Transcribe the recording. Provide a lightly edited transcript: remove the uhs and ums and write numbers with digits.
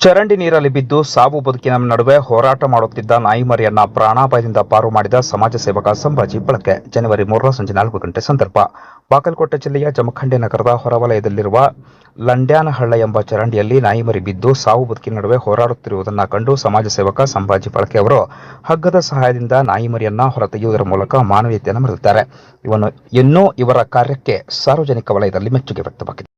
ಚರಂಡಿ ನೀರಲ್ಲಿ ಬಿದ್ದು ಸಾವು ಬದುಕಿನ ನಡುವೆ ಹೋರಾಟ ಮಾಡುತ್ತಿದ್ದ ನಾಯಿಮರಿಯನ್ನ ಪ್ರಾಣಾಪಾಯದಿಂದ ಪಾರು ಮಾಡಿದ ಸಮಾಜ ಸೇವಕ ಸಂಭಾಜಿ ಬಳಕೆ. ಜನವರಿ 3 ಸಂಜೆ 4 ಗಂಟೆ ಸಂದರ್ಭ. ಬಾಗಲಕೋಟೆ ಜಿಲ್ಲೆಯ ಜಮಖಂಡಿ ನಗರದ ಹೊರವಲಯದಲ್ಲಿರುವ ಲಂಡ್ಯಾನಹಳ್ಳ ಎಂಬ ಚರಂಡಿಯಲ್ಲಿ ನಾಯಿಮರಿ ಬಿದ್ದು ಸಾವು ಬದುಕಿನ ನಡುವೆ ಹೋರಾಡುತ್ತಿರುವುದನ್ನು ಕಂಡು ಸಮಾಜ ಸೇವಕ ಸಂಭಾಜಿ ಬಳಕೆ ಅವರು ಹಗ್ಗದ ಸಹಾಯದಿಂದ ನಾಯಿಮರಿಯನ್ನ ಹೊರತೆಗೆಯುವುದರ ಮೂಲಕ ಮಾನವೀಯತೆಯನ್ನು ಮೆರೆದಿದ್ದಾರೆ. ಇವರ ಕಾರ್ಯಕ್ಕೆ ಸಾರ್ವಜನಿಕ ವಲಯದಲ್ಲಿ ಮೆಚ್ಚುಗೆ ವ್ಯಕ್ತವಾಗಿದೆ.